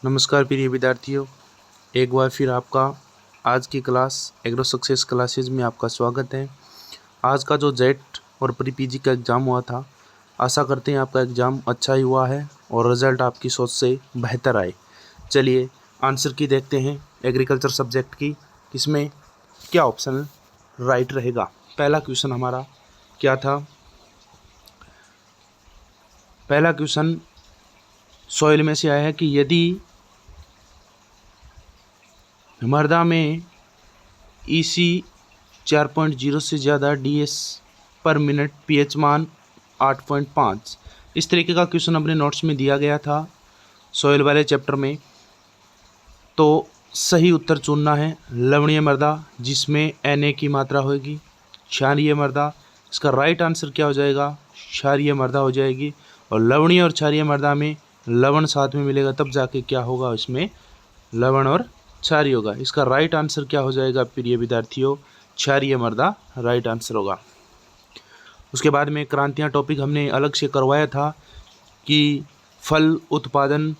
नमस्कार प्रिय विद्यार्थियों, एक बार फिर आपका आज की क्लास एग्रो सक्सेस क्लासेज में आपका स्वागत है। आज का जो जेट और प्री पीजी का एग्ज़ाम हुआ था, आशा करते हैं आपका एग्ज़ाम अच्छा ही हुआ है और रिज़ल्ट आपकी सोच से बेहतर आए। चलिए आंसर की देखते हैं एग्रीकल्चर सब्जेक्ट की, इसमें क्या ऑप्शन राइट रहेगा। पहला क्वेश्चन हमारा क्या था? पहला क्वेश्चन सॉइल में से आया है कि यदि मृदा में ईसी 4.0 से ज़्यादा डीएस पर मिनट पीएच मान 8.5, इस तरीके का क्वेश्चन अपने नोट्स में दिया गया था सॉइल वाले चैप्टर में। तो सही उत्तर चुनना है लवणीय मृदा, जिसमें Na की मात्रा होगी। क्षारीय मृदा, इसका राइट आंसर क्या हो जाएगा? क्षारीय मृदा हो जाएगी। और लवणीय और क्षारीय मृदा में लवण साथ में मिलेगा, तब जाके क्या होगा, इसमें लवण और क्षारीय होगा। इसका राइट आंसर क्या हो जाएगा प्रिय विद्यार्थियों? क्षारीय मृदा राइट आंसर होगा। उसके बाद में क्रांतियाँ टॉपिक हमने अलग से करवाया था कि फल उत्पादन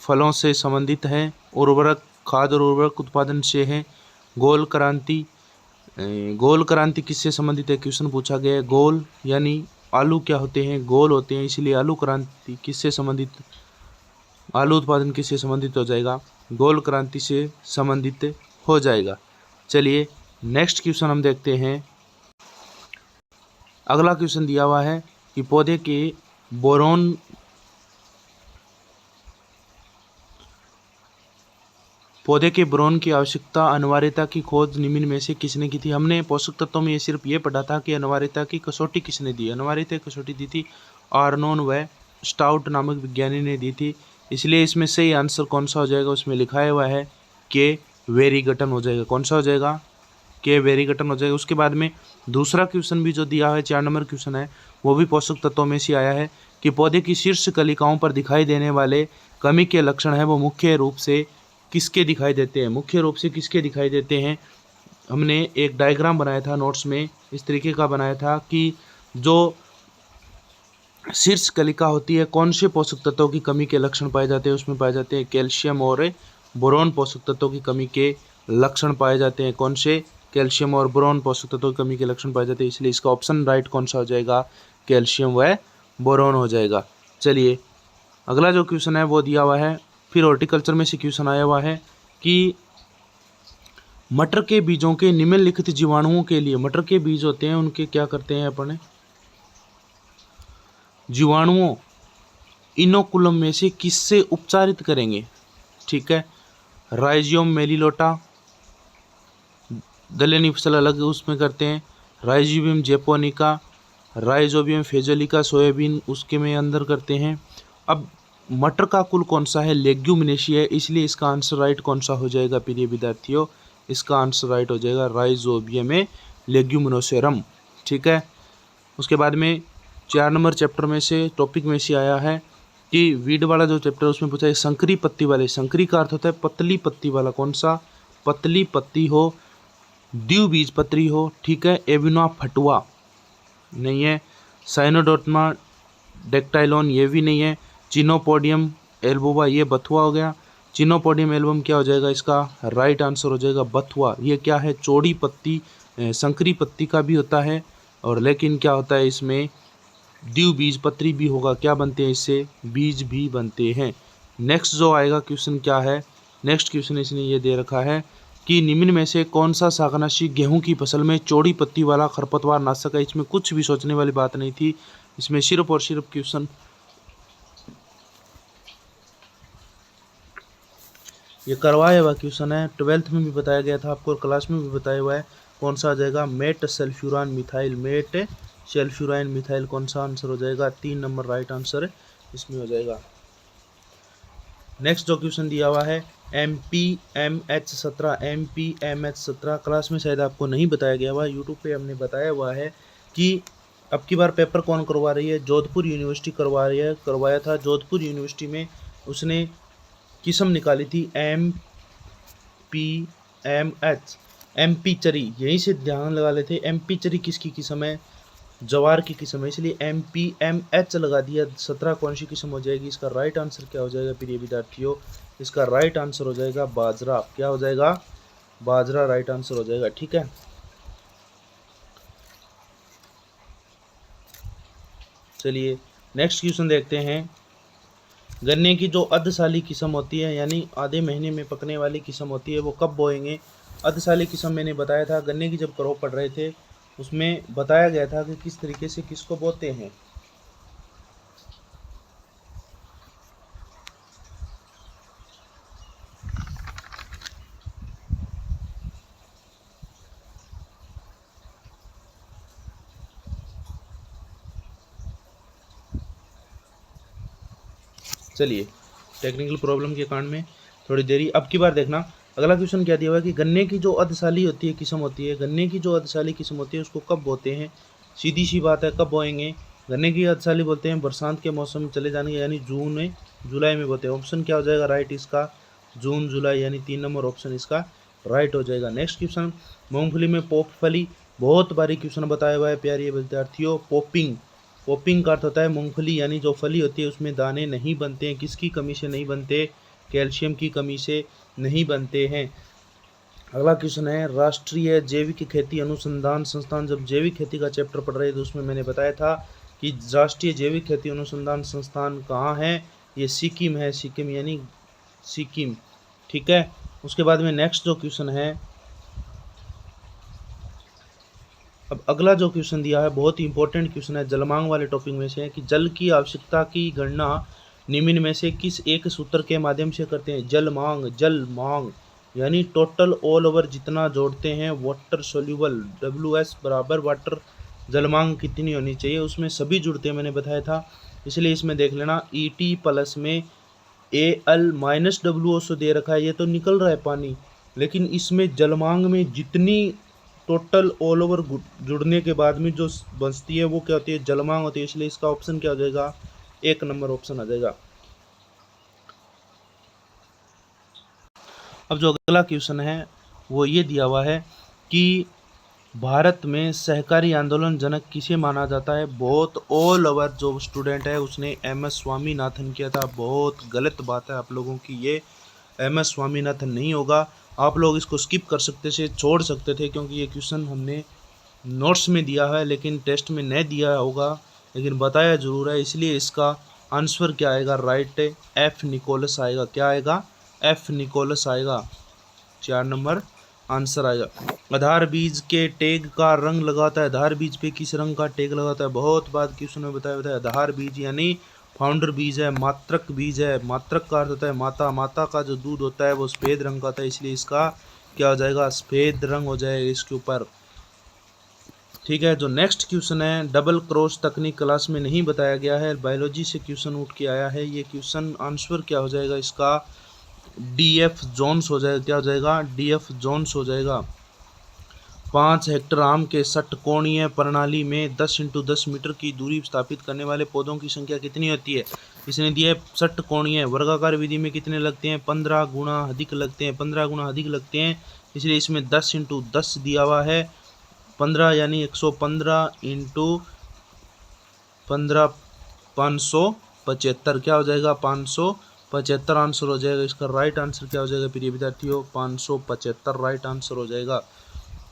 फलों से संबंधित है, उर्वरक खाद्य और उर्वरक उत्पादन से है। गोल क्रांति किससे संबंधित है? क्वेश्चन पूछा गया है। गोल यानी आलू क्या होते हैं? गोल होते हैं, इसलिए आलू क्रांति किससे संबंधित, आलू उत्पादन किससे संबंधित हो जाएगा? गोल क्रांति से संबंधित हो जाएगा। चलिए नेक्स्ट क्वेश्चन हम देखते हैं। अगला क्वेश्चन दिया हुआ है कि पौधे के बोरोन की आवश्यकता अनिवार्यता की खोज निम्न में से किसने की थी? हमने पोषक तत्वों में सिर्फ ये पढ़ा था कि अनिवार्यता की कसौटी किसने दी। अनिवार्यता की कसौटी दी थी आर्नोन व स्टाउट नामक विज्ञानी ने दी थी। इसलिए इसमें सही आंसर कौन सा हो जाएगा? उसमें लिखा हुआ है के वेरीगटन हो जाएगा। कौन सा हो जाएगा? के वेरीगटन हो जाएगा। उसके बाद में दूसरा क्वेश्चन भी जो दिया है, 4 नंबर क्वेश्चन है, वो भी पोषक तत्वों में से आया है कि पौधे की शीर्ष कलिकाओं पर दिखाई देने वाले कमी के लक्षण है वो मुख्य रूप से किसके दिखाई देते हैं? मुख्य रूप से किसके दिखाई देते हैं? हमने एक डायग्राम बनाया था नोट्स में, इस तरीके का बनाया था कि जो शीर्ष कलिका होती है, कौन से पोषक तत्वों की कमी के लक्षण पाए जाते हैं? उसमें पाए जाते हैं कैल्शियम और बोरोन पोषक तत्वों की कमी के लक्षण पाए जाते हैं। कौन से? कैल्शियम और बोरोन पोषक तत्वों की कमी के लक्षण पाए जाते हैं। इसलिए इसका ऑप्शन राइट कौन सा हो जाएगा? कैल्शियम व बोरोन हो जाएगा। चलिए अगला जो क्वेश्चन है वो दिया हुआ है, फिर हॉर्टिकल्चर में से क्वेश्चन आया हुआ है कि मटर के बीजों के निम्नलिखित जीवाणुओं के लिए, मटर के बीज होते हैं उनके क्या करते हैं अपने जीवाणुओं, इनोकुलम में से किससे उपचारित करेंगे? ठीक है, राइजियम मेलिलोटा, दलहनी फसल अलग उसमें करते हैं, राइजोबियम जेपोनिका, राइजोबियम फेजोलिका, सोयाबीन उसके में अंदर करते हैं। अब मटर का कुल कौन सा है? लेग्यूमिनेसी है, इसलिए इसका आंसर राइट कौन सा हो जाएगा प्रिय विद्यार्थियों? इसका आंसर राइट हो जाएगा राइजोबियम लेग्यूमिनोसेरम। ठीक है, उसके बाद में 4 नंबर चैप्टर में से टॉपिक में से आया है कि वीड वाला जो चैप्टर उसमें पूछा है संकरी पत्ती वाले, संकरी का अर्थ होता है पतली पत्ती वाला, कौन सा? पतली पत्ती हो, द्विबीज पत्री हो। ठीक है, एविना फटुआ नहीं है, साइनोडोटमा डेक्टाइलोन ये भी नहीं है, चिनोपोडियम एल्बोबा ये बथुआ हो गया। चिनोपोडियम एल्बम क्या हो जाएगा? इसका राइट आंसर हो जाएगा बथुआ। ये क्या है? चौड़ी पत्ती, संकरी पत्ती का भी होता है, और लेकिन क्या होता है इसमें द्विबीज पत्री भी होगा। क्या बनते हैं इससे? बीज भी बनते हैं। नेक्स्ट जो आएगा क्वेश्चन क्या है? नेक्स्ट क्वेश्चन इसने ये दे रखा है कि निम्न में से कौन सा शाकनाशी गेहूं की फसल में चौड़ी पत्ती वाला खरपतवार नाशक है? इसमें कुछ भी सोचने वाली बात नहीं थी, इसमें सिर्फ और सिर्फ क्वेश्चन ये करवाया हुआ क्वेश्चन है। 12th में भी बताया गया था आपको, क्लास में भी बताया हुआ है। कौन सा आ जाएगा? मेट सल्फ्यूरान मिथाइल, मेट सल्फ्यूरान मिथाइल कौन सा आंसर हो जाएगा? 3 नंबर राइट आंसर इसमें हो जाएगा। नेक्स्ट जो क्वेश्चन दिया हुआ है MPMH17, MPMH17 क्लास में शायद आपको नहीं बताया गया हुआ, यूट्यूब पे हमने बताया हुआ है कि अब की बार पेपर कौन करवा रही है? जोधपुर यूनिवर्सिटी करवा रही है, करवाया था जोधपुर यूनिवर्सिटी में। उसने किस्म निकाली थी MPMH, MP चरी, यहीं से ध्यान लगा लेते। MP चरी किसकी किस्म है? जवार की किस्म है, इसलिए MPMH लगा दिया। 17 कौन सी किस्म हो जाएगी? इसका राइट आंसर क्या हो जाएगा प्रिय विद्यार्थियों? इसका राइट आंसर हो जाएगा बाजरा। क्या हो जाएगा? बाजरा राइट आंसर हो जाएगा। ठीक है, चलिए नेक्स्ट क्वेश्चन देखते हैं। गन्ने की जो अर्धसाली किस्म होती है, यानी आधे महीने में पकने वाली किस्म होती है, वो कब बोएंगे? अर्धसाली किस्म मैंने बताया था, गन्ने की जब क्रॉप पढ़ रहे थे उसमें बताया गया था कि किस तरीके से किसको बोते हैं। चलिए, टेक्निकल प्रॉब्लम के कारण में थोड़ी देरी। अब की बार देखना, अगला क्वेश्चन क्या दिया हुआ है कि गन्ने की जो अर्धसाली होती है किस्म होती है, गन्ने की जो अर्धसाली किस्म होती है उसको कब बोते हैं? सीधी सी बात है, कब बोएंगे? गन्ने की अर्धसाली बोलते हैं बरसात के मौसम में चले जाने, यानी जून में जुलाई में बोते हैं। ऑप्शन क्या हो जाएगा राइट इसका? जून जुलाई, यानी 3 नंबर ऑप्शन इसका राइट हो जाएगा। नेक्स्ट क्वेश्चन, मूंगफली में पॉप फली, बहुत बारी क्वेश्चन बताया हुआ है प्यारे विद्यार्थियों। पॉपिंग, पॉपिंग का अर्थ होता है मूंगफली, यानी जो फली होती है उसमें दाने नहीं बनते हैं। किसकी कमी से नहीं बनते? कैल्शियम की कमी से नहीं बनते हैं। अगला क्वेश्चन है, राष्ट्रीय जैविक खेती अनुसंधान संस्थान। जब जैविक खेती का चैप्टर पढ़ रहे थे उसमें मैंने बताया था कि राष्ट्रीय जैविक खेती अनुसंधान संस्थान कहाँ है? ये सिक्किम है, सिक्किम यानी सिक्किम। ठीक है, उसके बाद में नेक्स्ट जो क्वेश्चन है, अब अगला जो क्वेश्चन दिया है बहुत ही इंपॉर्टेंट क्वेश्चन है, जलमांग वाले टॉपिक में से है कि जल की आवश्यकता की गणना निम्न में से किस एक सूत्र के माध्यम से करते हैं? जल मांग यानी टोटल ऑल ओवर जितना जोड़ते हैं वाटर सोल्यूबल, WS बराबर वाटर, जलमांग कितनी होनी चाहिए उसमें सभी जुड़ते हैं, मैंने बताया था। इसलिए इसमें देख लेना ET प्लस में AL माइनस WO दे रखा है, ये तो निकल रहा है पानी, लेकिन इसमें जलमांग में जितनी टोटल ऑल ओवर जुड़ने के बाद में जो बचती है वो क्या होती है? जलमांग होती है। इसलिए इसका ऑप्शन क्या हो जाएगा? 1 नंबर ऑप्शन आ जाएगा। अब जो अगला क्वेश्चन है वो ये दिया हुआ है कि भारत में सहकारी आंदोलन जनक किसे माना जाता है? बहुत ऑल ओवर जो स्टूडेंट है उसने MS स्वामीनाथन किया था। बहुत गलत बात है आप लोगों की, ये MS स्वामीनाथन नहीं होगा। आप लोग इसको स्किप कर सकते थे, छोड़ सकते थे, क्योंकि ये क्वेश्चन हमने नोट्स में दिया है लेकिन टेस्ट में नहीं दिया होगा, लेकिन बताया जरूर है। इसलिए इसका आंसर क्या आएगा? राइट F निकोलस आएगा। क्या आएगा? F निकोलस आएगा। 4 नंबर आंसर आएगा। आधार बीज के टैग का रंग लगाता है, आधार बीज पे किस रंग का टैग लगाता है? बहुत बात क्वेश्चन में बताया होता है। आधार बीज यानी फाउंडर बीज है, मात्रक बीज है। मात्रक का अर्थ होता है माता, माता का जो दूध होता है वो सफेद रंग का होता है, इसलिए इसका क्या हो जाएगा? सफेद रंग हो जाएगा इसके ऊपर। ठीक है, जो नेक्स्ट क्वेश्चन है, डबल क्रॉस तकनीक क्लास में नहीं बताया गया है, बायोलॉजी से क्वेश्चन उठ के आया है। ये क्वेश्चन आंसर क्या हो जाएगा इसका? DF जोन्स हो जाएगा। क्या हो जाएगा? DF जोन्स हो जाएगा। 5 हेक्टेयर आम के षटकोणीय प्रणाली में 10 × 10 मीटर की दूरी स्थापित करने वाले पौधों की संख्या कितनी होती है? इसने दिया है षटकोणीय, वर्गाकार विधि में कितने लगते हैं? 15 गुना अधिक लगते हैं, 15 गुना अधिक लगते हैं, इसलिए इसमें 10 × 10 दिया हुआ है। 15 यानी 115 × 15 575। क्या हो जाएगा? 575 आंसर हो जाएगा। इसका राइट आंसर क्या हो जाएगा प्रिय विद्यार्थियों? 575 राइट आंसर हो जाएगा।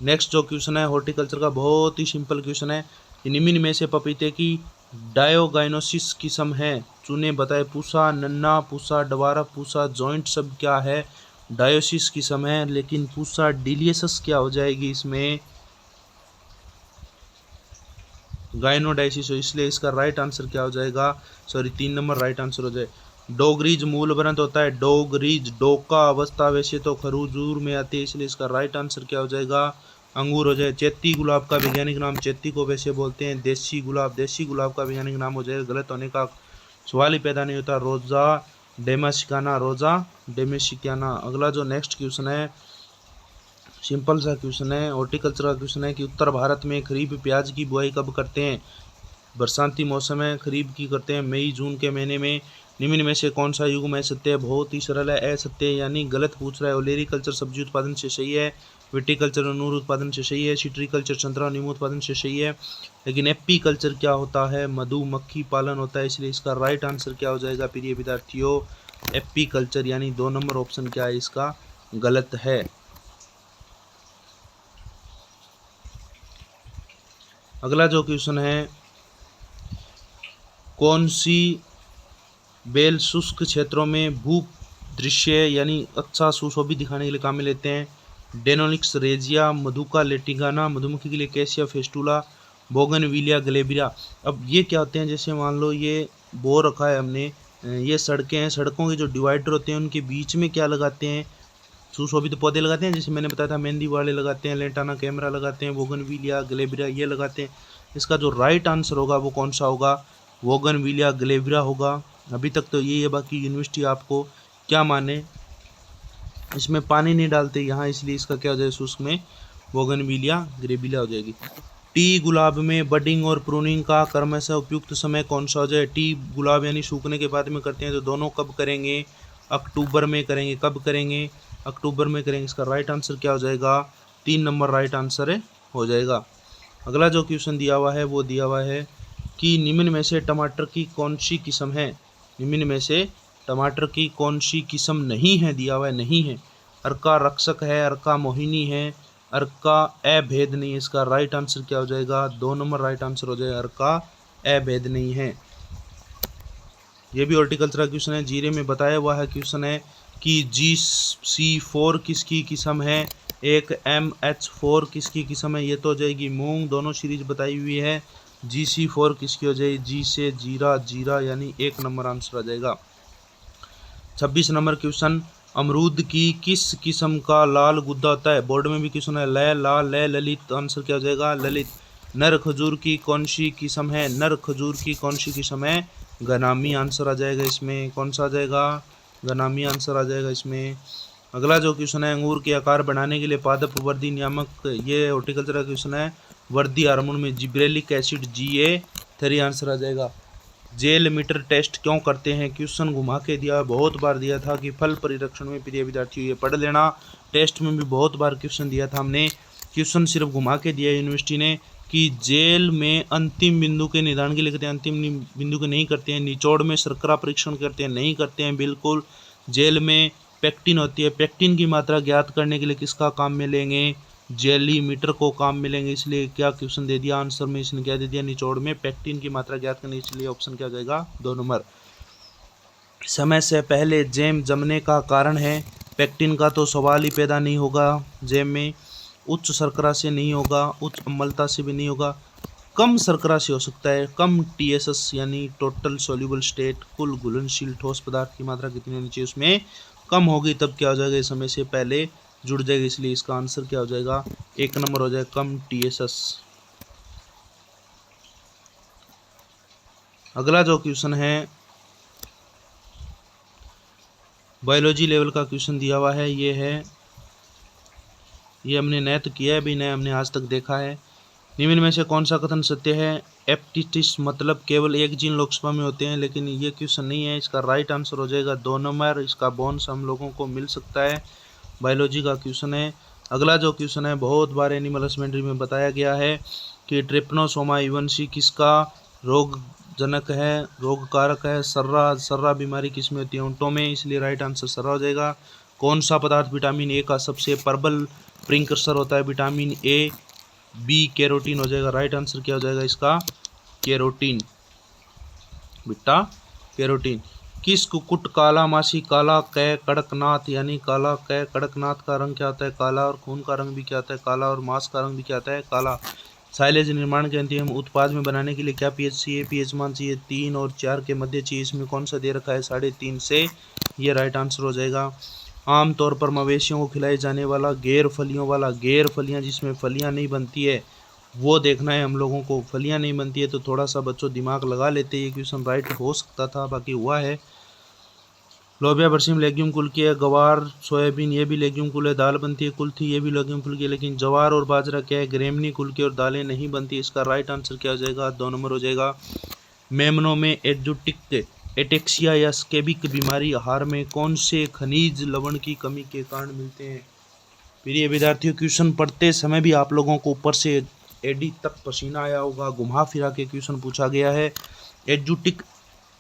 नेक्स्ट जो क्वेश्चन है हॉर्टिकल्चर का, बहुत ही सिंपल क्वेश्चन है। निम्न में से पपीते की डायोगाइनोसिस किस्म है, चुने बताए। पूसा, नन्ना, पूसा, डवारा, पूसा, जॉइंट सब क्या है? डायोसिस किस्म है, लेकिन पूसा डिलियसस क्या हो जाएगी इसमें? गाइनोडाइसिस हो, इसलिए इसका राइट आंसर क्या हो जाएगा? 3 नंबर राइट आंसर हो जाए। डोगरीज मूल व्रंत होता है, डोगरीज, डोका अवस्था वैसे तो खरबूज में आती है, इसलिए इसका राइट आंसर क्या हो जाएगा? अंगूर हो जाए। चैती गुलाब का वैज्ञानिक नाम, चैती को वैसे बोलते हैं देसी गुलाब, देसी गुलाब का वैज्ञानिक नाम हो जाएगा। गलत होने का सवाल ही पैदा नहीं होता। रोजा डेमासिकाना, रोजा डेमेसिकाना। अगला जो नेक्स्ट क्वेश्चन है सिंपल सा क्वेश्चन है, हॉर्टिकल्चर का क्वेश्चन है कि उत्तर भारत में खरीफ प्याज की बुआई कब करते हैं? बरसाती मौसम है, खरीफ की करते हैं मई जून के महीने में। निम्न में से कौन सा युग्म असत्य है? बहुत ही सरल है, असत्य यानी गलत पूछ रहा है। ओलेरीकल्चर सब्जी उत्पादन से सही है, विटीकल्चर अनूर उत्पादन से सही है, सिट्रीकल्चर संतरा नींबू उत्पादन से सही है। लेकिन एपीकल्चर क्या होता है? मधुमक्खी पालन होता है, इसलिए इसका राइट आंसर क्या हो जाएगा प्रिय विद्यार्थियों? एपीकल्चर यानी 2 नंबर ऑप्शन क्या है इसका गलत है। अगला जो क्वेश्चन है, कौन सी बेल शुष्क क्षेत्रों में भू दृश्य यानी अच्छा सुशोभित दिखाने के लिए काम में लेते हैं? डेनोनिक्स रेजिया, मधुका लेटिगाना, मधुमक्खी के लिए कैसिया फेस्टुला, बोगनविलिया ग्लेबिया। अब ये क्या होते हैं? जैसे मान लो ये बो रखा है हमने, ये सड़कें हैं, सड़कों के जो डिवाइडर होते हैं उनके बीच में क्या लगाते हैं? सुशोभित पौधे लगाते हैं, जैसे मैंने बताया था मेहंदी वाले लगाते हैं, लेंटाना कैमरा लगाते हैं, बोगनविलिया ग्लेबिया ये लगाते हैं। इसका जो राइट आंसर होगा वो कौन सा होगा? बोगनविलिया ग्लेबिया होगा। अभी तक तो ये है, बाकी यूनिवर्सिटी आपको क्या माने, इसमें पानी नहीं डालते यहाँ, इसलिए इसका क्या हो जाएगा शुष्क में बोगनविलिया ग्लेबिया हो जाएगी। टी गुलाब में बडिंग और प्रूनिंग का क्रमशः उपयुक्त समय कौन सा हो जाए? टी गुलाब यानी सूखने के बाद में करते हैं, तो दोनों कब करेंगे? अक्टूबर में करेंगे। कब करेंगे? अक्टूबर में करेंगे। इसका राइट आंसर क्या हो जाएगा? 3 नंबर राइट आंसर हो जाएगा। अगला जो क्वेश्चन दिया हुआ है वो दिया हुआ है कि निम्न में से टमाटर की कौन सी किस्म है? निम्न में से टमाटर की कौन सी किस्म नहीं है? दिया हुआ है नहीं है। अर्का रक्षक है, अर्का मोहिनी है, अर्का अभेद नहीं है। इसका राइट आंसर क्या हो जाएगा? 2 नंबर राइट आंसर हो जाएगा, अर्का अभेद नहीं है। ये भी हॉर्टिकल्चर क्वेश्चन है, जीरे में बताया हुआ है क्वेश्चन है कि GC4 किसकी किस्म है? एक MH4 किसकी किस्म है? ये तो हो जाएगी मूंग, दोनों सीरीज बताई हुई है। GC4 किसकी हो जाएगी? जी से जीरा, जीरा यानी 1 नंबर आंसर आ जाएगा। 26 नंबर क्वेश्चन, अमरूद की किस किस्म का लाल गुद्दा होता है? बोर्ड में भी क्वेश्चन है, ल लाल ल ललित, आंसर क्या हो जाएगा? ललित। नर खजूर की कौन सी किस्म है? नर खजूर की कौन सी किस्म है? गनामी आंसर आ जाएगा इसमें। कौन सा आ जाएगा? गनामी आंसर आ जाएगा इसमें। अगला जो क्वेश्चन है, अंगूर के आकार बढ़ाने के लिए पादप वर्धी नियामक, ये हॉर्टिकल्चर का क्वेश्चन है। वर्धी हार्मोन में जिब्रेलिक एसिड GA3 आंसर आ जाएगा। जेल मीटर टेस्ट क्यों करते हैं? क्वेश्चन घुमा के दिया, बहुत बार दिया था कि फल परिरक्षण में प्रिय विद्यार्थियों ये पढ़ लेना। टेस्ट में भी बहुत बार क्वेश्चन दिया था हमने, क्वेश्चन सिर्फ घुमा के दिया यूनिवर्सिटी ने कि जेल में अंतिम बिंदु के निदान के लिए करते हैं, अंतिम बिंदु के नहीं करते हैं। निचोड़ में शर्करा परीक्षण करते हैं, नहीं करते हैं बिल्कुल। जेल में पेक्टिन होती है, पेक्टिन की मात्रा ज्ञात करने के लिए किसका काम में लेंगे? जेली मीटर को काम मिलेंगे। इसलिए क्या क्वेश्चन दे दिया आंसर में, इसने क्या दे दिया? निचोड़ में पेक्टिन की मात्रा ज्ञात करने, इसलिए ऑप्शन क्या जाएगा? 2 नंबर। समय से पहले जैम जमने का कारण है? पेक्टिन का तो सवाल ही पैदा नहीं होगा जैम में। उच्च शर्करा से नहीं होगा, उच्च अम्लता से भी नहीं होगा, कम शर्करा से हो सकता है। कम TSS यानी टोटल सोल्यूबल स्टेट, कुल घुलनशील ठोस पदार्थ की मात्रा कितनी होनी चाहिए उसमें कम होगी, तब क्या हो जाएगा? इस समय से पहले जुड़ जाएगा, इसलिए इसका आंसर क्या हो जाएगा? 1 नंबर हो जाएगा, कम TSS। अगला जो क्वेश्चन है बायोलॉजी लेवल का क्वेश्चन दिया हुआ है, ये है, ये हमने नया तो किया है भी, नया हमने आज तक देखा है। निम्न में से कौन सा कथन सत्य है? एप्टिटिस मतलब केवल एक जीन लोकसभा में होते हैं, लेकिन ये क्वेश्चन नहीं है। इसका राइट आंसर हो जाएगा 2 नंबर। इसका बोनस हम लोगों को मिल सकता है, बायोलॉजी का क्वेश्चन है। अगला जो क्वेश्चन है, बहुत बार एनिमल हस्बेंड्री में बताया गया है कि ट्रिप्नोसोमा इवन्सी किसका रोगजनक है, रोग कारक है? सर्रा बीमारी किस में होती है? ऊँटों में, इसलिए राइट आंसर सर्रा हो जाएगा। कौन सा पदार्थ विटामिन ए का सबसे प्रबल प्रिकर्सर होता है? विटामिन ए, बी कैरोटीन हो जाएगा। राइट आंसर क्या हो जाएगा इसका? Carotene, beta carotene. किस कुक्कुट काला मासी काला कै कड़कनाथ यानी काला कै कड़कनाथ का रंग क्या होता है? काला, और खून का रंग भी क्या होता है? काला, और मांस का रंग भी क्या होता है? काला। साइलेज निर्माण के अंतिम उत्पाद में बनाने के लिए क्या pH चाहिए? pH मान चाहिए 3 और 4 के मध्य चाहिए। इसमें कौन सा दे रखा है? 3.5 से, ये राइट आंसर हो जाएगा। आमतौर पर मवेशियों को खिलाई जाने वाला गैर फलियां जिसमें फलियां नहीं बनती है वो देखना है हम लोगों को। फलियां नहीं बनती है तो थोड़ा सा बच्चों दिमाग लगा लेते, ये क्वेश्चन राइट हो सकता था, बाकी हुआ है। लोबिया बरसीम लेग्यूम कुल की है, गवार सोयाबीन ये भी लेग्यूम कुल है, दाल बनती है कुल्थी ये भी लेग्यूम कुल की है, लेकिन जवार और बाजरा क्या है? ग्रेमनी कुल की, और दालें नहीं बनती। इसका राइट आंसर क्या हो जाएगा? 2 नंबर हो जाएगा। मेमनों में एक्जोटिक एटेक्सिया या स्कैबिक बीमारी आहार में कौन से खनिज लवण की कमी के कारण मिलते हैं। प्रिय विद्यार्थियों, क्वेश्चन पढ़ते समय भी आप लोगों को ऊपर से एडी तक पसीना आया होगा, घुमा फिरा के क्वेश्चन पूछा गया है। एजुटिक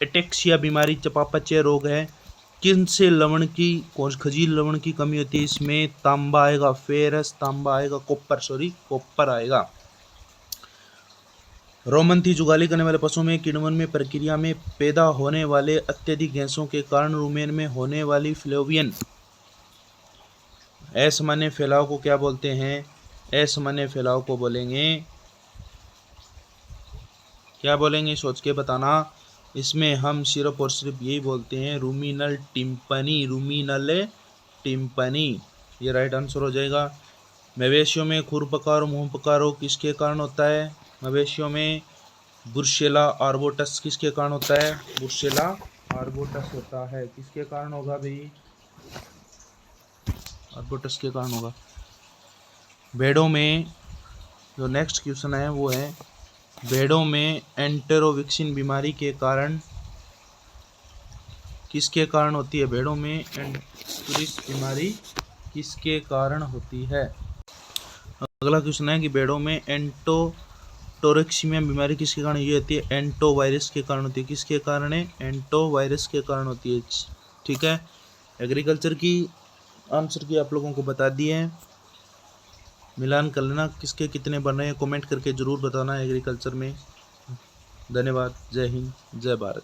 एटेक्सिया बीमारी चयापचय रोग है। किन से लवण की खनिज लवण की कमी होती है। इसमें तांबा आएगा, फेरस, तांबा आएगा, कॉपर आएगा। रोमन थी जुगाली करने वाले पशुओं में किण्वन में प्रक्रिया में पैदा होने वाले अत्यधिक गैसों के कारण रुमेन में होने वाली फ्लेवियन असामान्य फैलाव को क्या बोलते हैं। असामान्य फैलाव को बोलेंगे, क्या बोलेंगे, सोच के बताना। इसमें हम सिर्फ और सिर्फ यही बोलते हैं, रूमिनल टिम्पनी, रूमिनल टिम्पनी, ये राइट आंसर हो जाएगा। मवेशियों में खुरपका और मुंहपका रोग किसके कारण होता है। मवेशियों में बुर्शेला आर्बोटस किसके कारण होता है। बुर्शेला आर्बोटस होता है, किसके कारण होगा भाई, आर्बोटस के कारण होगा। भेड़ों में जो नेक्स्ट क्वेश्चन है वो है, भेड़ों में एंटेरोविक्सिन बीमारी के कारण किसके कारण होती है। भेड़ों में एंटेरोविक्सिन बीमारी किसके कारण होती है। अगला क्वेश्चन है कि भेड़ों में एंटोटोरेक्सिमिया बीमारी किसके कारण ये होती है। एंटो वायरस के कारण होती है, किसके कारण है, एंटो वायरस के कारण होती है। ठीक है, एग्रीकल्चर की आंसर की आप लोगों को बता दिए हैं, मिलान कर लेना, किसके कितने बन रहे हैं कमेंट करके ज़रूर बताना एग्रीकल्चर में। धन्यवाद, जय हिंद, जय भारत।